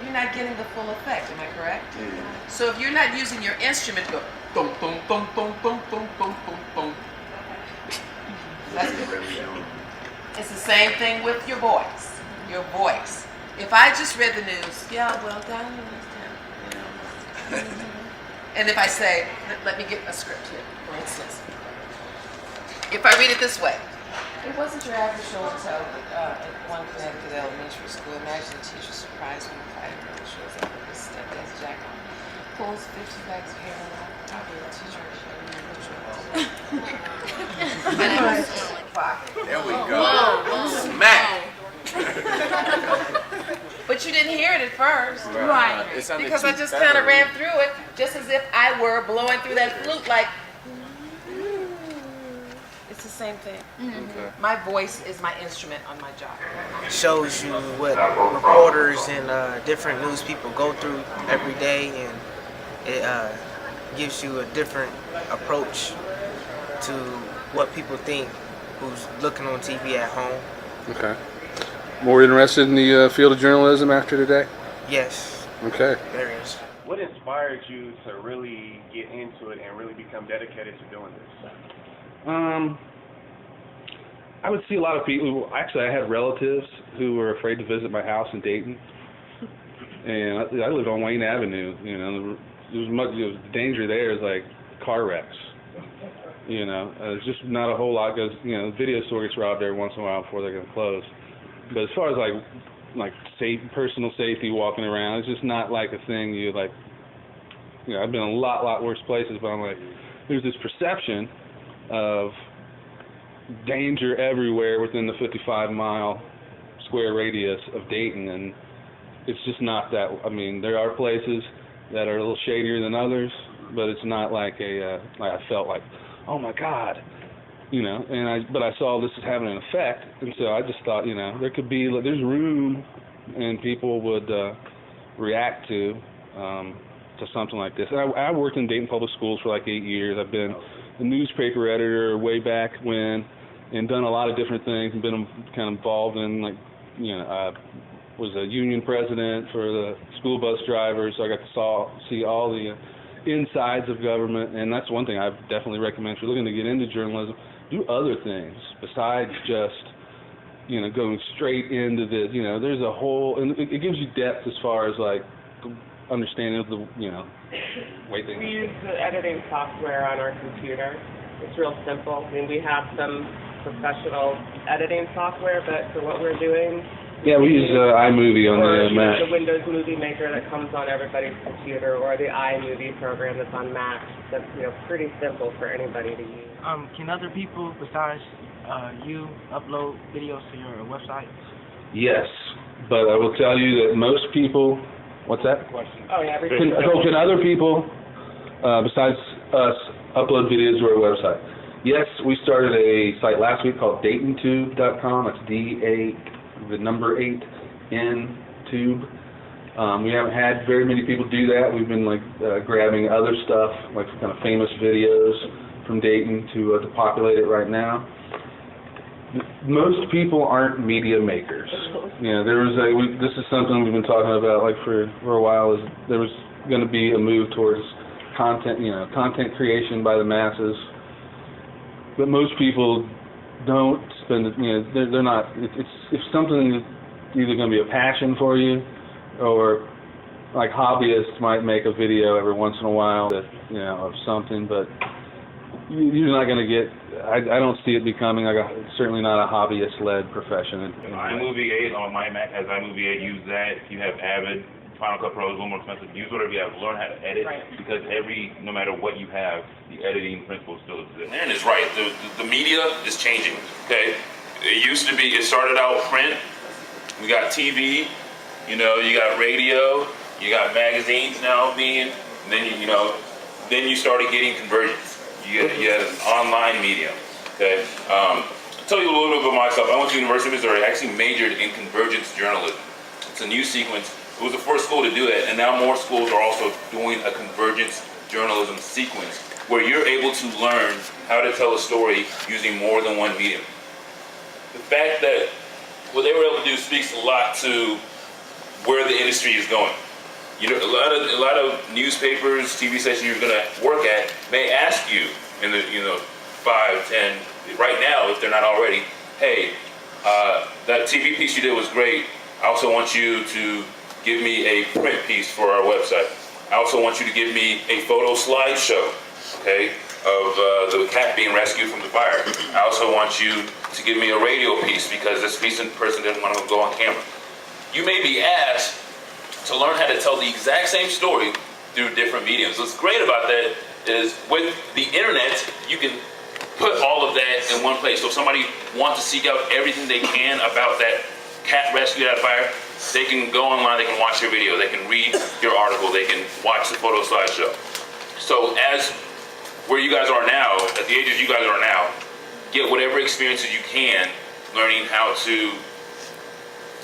you're not getting the full effect. Am I correct? So if you're not using your instrument to go boom, boom, boom, boom, boom, boom, boom, boom, boom. That's good. It's the same thing with your voice. Your voice. If I just read the news, yeah, well, down in this town, and if I say, let me get a script here, for instance. If I read it this way, it wasn't your average show and tell at one Connecticut elementary school. Imagine the teacher surprised when the fighting girl shows up with his stepdad's jacket on, pulls 50 bags of hair out. Probably the teacher. There we go. Smack. But you didn't hear it at first. Right. Because I just kind of ran through it, just as if I were blowing through that flute like, it's the same thing. Okay. My voice is my instrument on my job. Shows you what reporters and different news people go through every day, and it gives you a different approach to what people think who's looking on TV at home. Okay. More interested in the field of journalism after today? Yes. Okay. There is. What inspired you to really get into it and really become dedicated to doing this? I would see a lot of people. Actually, I had relatives who were afraid to visit my house in Dayton, and I lived on Wayne Avenue. You know, the danger there is like car wrecks. You know, there's just not a whole lot because you know the video store gets robbed every once in a while before they're gonna close. But as far as like personal safety walking around, it's just not like a thing you like. You know, I've been in a lot worse places, but I'm like, there's this perception of danger everywhere within the 55-mile square radius of Dayton, and it's just not that. I mean, there are places that are a little shadier than others, but it's not like like I felt like, oh my God, you know. But I saw this is having an effect, and so I just thought, you know, there's room, and people would react to something like this. And I worked in Dayton Public Schools for like 8 years. I've been a newspaper editor way back when, and done a lot of different things, and been kind of involved in was a union president for the school bus drivers, so I got to see all the insides of government, and that's one thing I definitely recommend if you're looking to get into journalism. Do other things besides just, you know, going straight into this. You know, there's a whole, and it gives you depth as far as like understanding of the, you know, way things. We use the editing software on our computer. It's real simple. I mean, we have some professional editing software, but for what we're doing, yeah, we use iMovie on the Mac. The Windows Movie Maker that comes on everybody's computer, or the iMovie program that's on Mac. That's, you know, pretty simple for anybody to use. Can other people besides you upload videos to your website? Yes, but I will tell you that most people. What's that? Oh yeah. Can other people besides us upload videos to our website? Yes, we started a site last week called DaytonTube.com. That's the number 8 N tube. We haven't had very many people do that. We've been like grabbing other stuff, like kind of famous videos from Dayton to populate it right now. Most people aren't media makers. You know, this is something we've been talking about like for a while. Is there was going to be a move towards content creation by the masses, but most people don't spend, you know, they're not, it's something that's either going to be a passion for you, or like hobbyists might make a video every once in a while that, you know, of something, but you're not going to get, I don't see it becoming like certainly not a hobbyist-led profession. iMovie 8 on my Mac has iMovie 8, use that. If you have Avid, Final Cut Pro is a little more expensive. Use whatever you have. Learn how to edit, because no matter what you have, the editing principle still exists. Aaron is right. The media is changing. Okay, it started out print. We got TV. You know, you got radio. You got magazines now being. And then you started getting convergence. You had an online medium. Okay. I'll tell you a little bit about myself. I went to the University of Missouri. I actually majored in convergence journalism. It's a new sequence. It was the first school to do it, and now more schools are also doing a convergence journalism sequence where you're able to learn how to tell a story using more than one medium. The fact that what they were able to do speaks a lot to where the industry is going. You know, a lot of newspapers, TV stations you're going to work at may ask you in the 5, 10 right now if they're not already, hey, that TV piece you did was great. I also want you to give me a print piece for our website. I also want you to give me a photo slideshow, okay, of the cat being rescued from the fire. I also want you to give me a radio piece because this person didn't want to go on camera. You may be asked to learn how to tell the exact same story through different mediums. What's great about that is with the internet, you can put all of that in one place. So if somebody wants to seek out everything they can about that cat rescued out of fire, they can go online, they can watch your video, they can read your article, they can watch the photo slideshow. So as where you guys are now, at the ages you guys are now, get whatever experiences you can, learning how to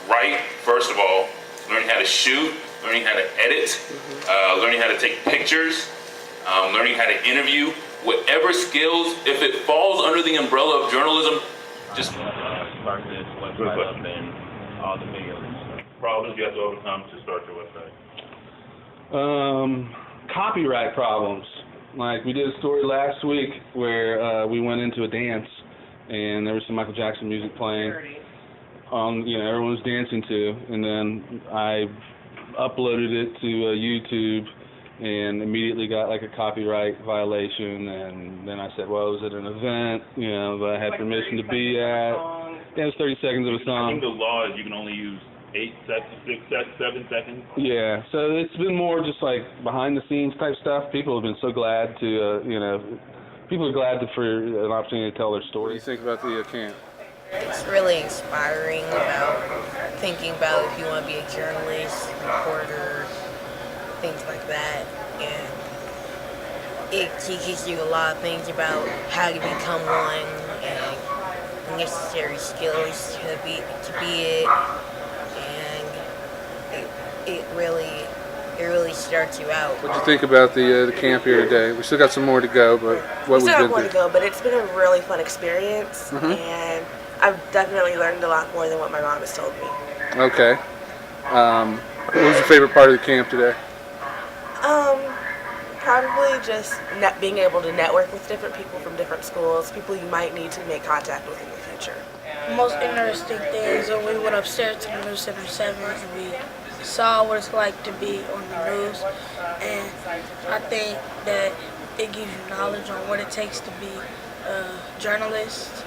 write, first of all, learning how to shoot, learning how to edit, learning how to take pictures, learning how to interview, whatever skills, if it falls under the umbrella of journalism, just Start this website up and all the videos. problems you have to overcome to start your website. Copyright problems. Like we did a story last week where we went into a dance and there was some Michael Jackson music playing on, everyone was dancing to, and then I uploaded it to YouTube and immediately got like a copyright violation, and then I said, well, was it an event, that I had permission to be at? Yeah, it was 30 seconds of a I song. think the law is you can only use 8 seconds, 6 seconds, 7 seconds. Yeah, so it's been more just like behind the scenes type stuff. People have been so glad to, people are glad for an opportunity to tell their What do story. you think about the camp? It's really inspiring about thinking about if you want to be a journalist, reporter, things like that. And it teaches you a lot of things about how to become one and necessary skills to be it. And it really starts you out. What do you think about the camp here today? We still got some more to go, but what We we've still have been more to through. go, but it's been a really fun experience, and I've definitely learned a lot more than what my mom has told me. Okay. What was your favorite part of the camp today? Probably just being able to network with different people from different schools, people you might need to make contact with in the future. The most interesting thing is when we went upstairs to the News Center 7 and we saw what it's like to be on the news, and I think that it gives you knowledge on what it takes to be a journalist.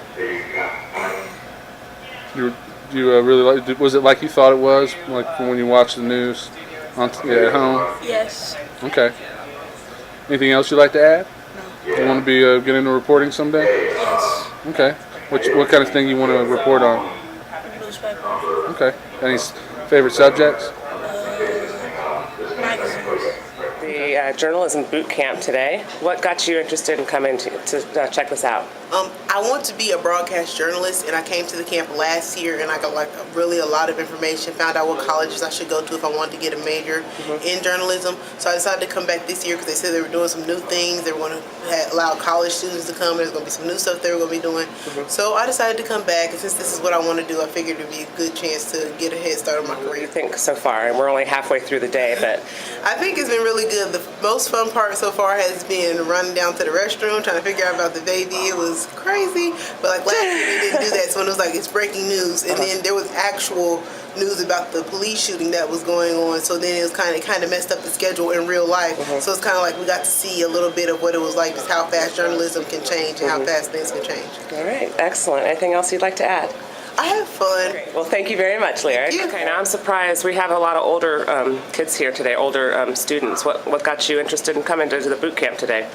You really like? Was it like you thought it was, like when you watched the news at home? Yes. Okay. Anything else you'd like to add? No. You want to be get into reporting someday? Yes. Okay. What kind of thing you want to report on? Newspaper. Okay. Any favorite subjects? Magazines. The journalism boot camp today. What got you interested in coming to check this out? I want to be a broadcast journalist, and I came to the camp last year, and I got really a lot of information, found out what colleges I should go to if I wanted to get a major in journalism. So I decided to come back this year because they said they were doing some new things. They were going to allow college students to come. There's going to be some new stuff they were going to be doing. So I decided to come back, and since this is what I want to do, I figured it would be a good chance to get a head start on my career. What do you think so far? And we're only halfway through the day, but I think it's been really good. The most fun part so far has been running down to the restroom, trying to figure out about the baby. It was crazy, but like last year they didn't do that, so when it was like it's breaking news, and then there was actual news about the police shooting that was going on, so then it was kind of messed up the schedule in real life. So it's kind of like we got to see a little bit of what it was like, just how fast journalism can change and how fast things can change. all right, excellent. Anything else you'd like to add? I had fun. Great. Well, thank you very much, Lyric. Okay, now I'm surprised we have a lot of older kids here today, older students. What got you interested in coming to the boot camp today?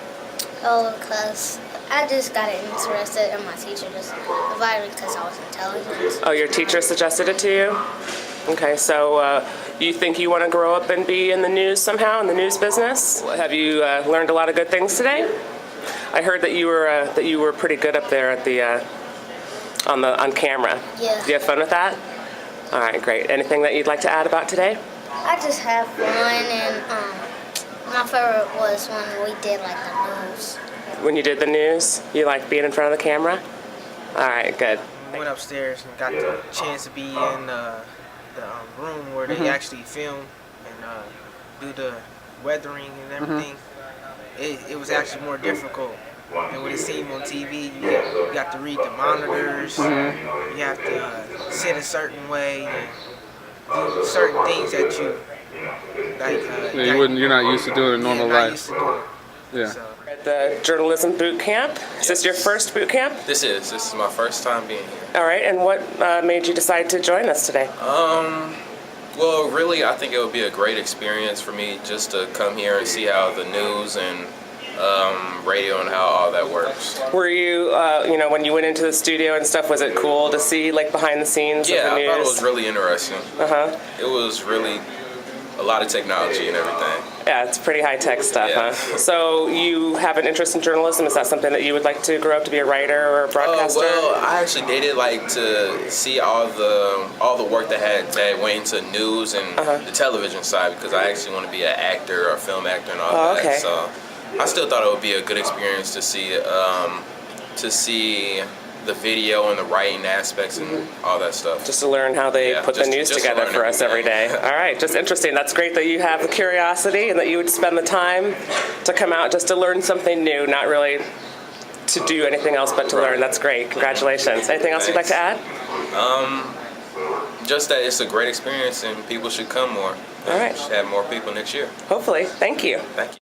Oh, because I just got interested and my teacher just invited me because I was intelligent. Oh, your teacher suggested it to you? Okay, so you think you want to grow up and be in the news somehow, in the news business? Have you learned a lot of good things today? I heard that you were pretty good up there at the on camera. Yeah. Do you have fun with that? All right, great. Anything that you'd like to add about today? I just had fun, and my favorite was when we did like the news. When you did the news, you like being in front of the camera? All right, good. I went upstairs and got the chance to be in the room where they actually film and do the weathering and everything, it was actually more difficult. And when it seemed on TV, you got to read the monitors, you have to sit a certain way, and do certain things that you like. You're not used to doing it in normal life. Used to doing. Yeah. At the journalism boot camp. Is this your first boot camp? This is my first time being here. All right, and what made you decide to join us today? Well, really, I think it would be a great experience for me just to come here and see how the news and radio and how all that works. Were you, when you went into the studio and stuff, was it cool to see like behind the scenes of the news? Yeah, I thought it was really interesting. It was really a lot of technology and everything. Yeah, it's pretty high-tech stuff, huh? So you have an interest in journalism. Is that something that you would like to grow up to be a writer or a broadcaster? Well, I actually did like to see all the work that went into news and the television side, because I actually want to be an actor or a film actor and all that. Okay. So I still thought it would be a good experience to see the video and the writing aspects and all that stuff. Just to learn how they put the news together for us every day. All right, just interesting. That's great that you have the curiosity and that you would spend the time to come out just to learn something new, not really to do anything else but to learn. That's great. Congratulations. Anything else you'd like to add? Just that it's a great experience and people should come more. All right. Should have more people next year. Hopefully. Thank you. Thank you.